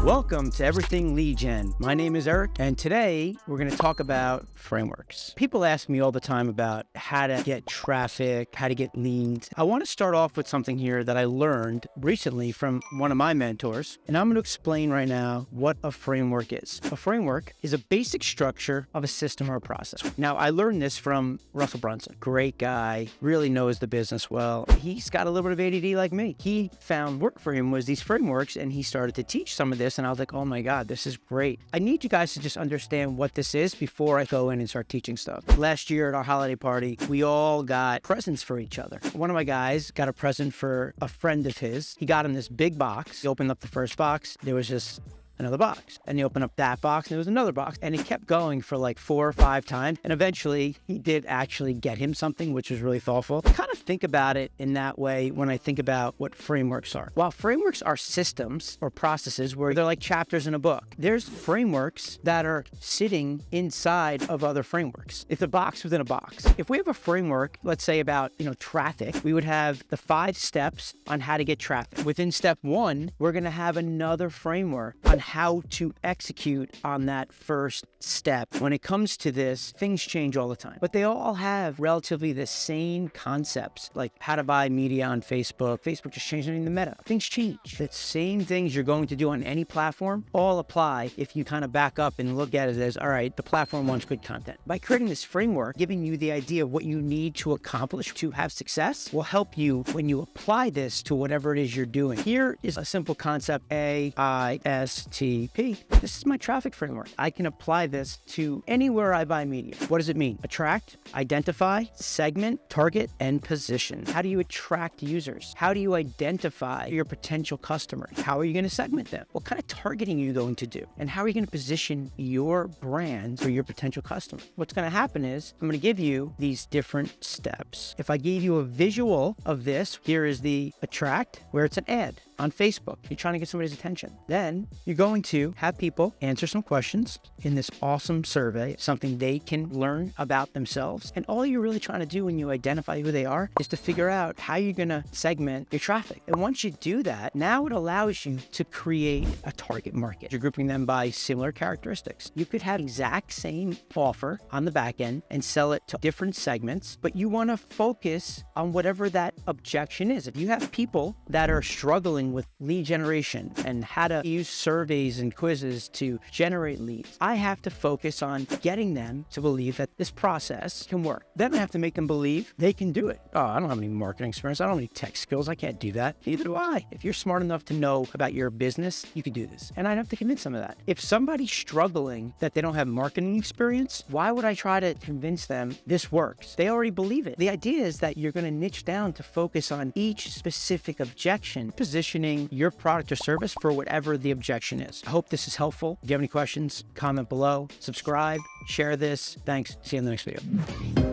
Welcome to Everything Lead Gen. My name is Eric, and today we're going to talk about frameworks. People ask me all the time about how to get traffic, how to get leads. I want to start off with something here that I learned recently from one of my mentors, and I'm going to explain right now what a framework is. A framework is a basic structure of a system or a process. Now, I learned this from Russell Brunson. Great guy, really knows the business well. He's got a little bit of ADD like me. He found work for him was these frameworks, and he started to teach some of this. And I was like, oh my God, this is great. I need you guys to just understand what this is before I go in and start teaching stuff. Last year at our holiday party, we all got presents for each other. One of my guys got a present for a friend of his. He got him this big box. He opened up the first box. There was just another box. And he opened up that box and there was another box. And it kept going for like 4 or 5 times. And eventually he did actually get him something, which was really thoughtful. I kind of think about it in that way when I think about what frameworks are. While frameworks are systems or processes where they're like chapters in a book, there's frameworks that are sitting inside of other frameworks. It's a box within a box. If we have a framework, let's say about, traffic, we would have the 5 steps on how to get traffic. Within step 1, we're going to have another framework on how to execute on that first step. When it comes to this, things change all the time, but they all have relatively the same concepts, like how to buy media on Facebook. Facebook just changed the name to Meta. Things change. The same things you're going to do on any platform all apply if you kind of back up and look at it as, all right, the platform wants good content. By creating this framework, giving you the idea of what you need to accomplish to have success will help you when you apply this to whatever it is you're doing. Here is a simple concept, AISTP. This is my traffic framework. I can apply this to anywhere I buy media. What does it mean? Attract, identify, segment, target, and position. How do you attract users? How do you identify your potential customers? How are you going to segment them? What kind of targeting are you going to do? And how are you going to position your brand for your potential customer? What's going to happen is I'm going to give you these different steps. If I gave you a visual of this, here is the attract, where it's an ad on Facebook. You're trying to get somebody's attention. Then you're going to have people answer some questions in this awesome survey, something they can learn about themselves. And all you're really trying to do when you identify who they are is to figure out how you're going to segment your traffic. And once you do that, now it allows you to create a target market. You're grouping them by similar characteristics. You could have exact same offer on the back end and sell it to different segments, but you want to focus on whatever that objection is. If you have people that are struggling with lead generation and how to use surveys and quizzes to generate leads, I have to focus on getting them to believe that this process can work. Then I have to make them believe they can do it. Oh, I don't have any marketing experience. I don't have any tech skills. I can't do that. Neither do I. If you're smart enough to know about your business, you can do this. And I'd have to convince them of that. If somebody's struggling that they don't have marketing experience, why would I try to convince them this works? They already believe it. The idea is that you're going to niche down to focus on each specific objection, positioning your product or service for whatever the objection is. I hope this is helpful. If you have any questions, comment below, subscribe, share this. Thanks. See you in the next video.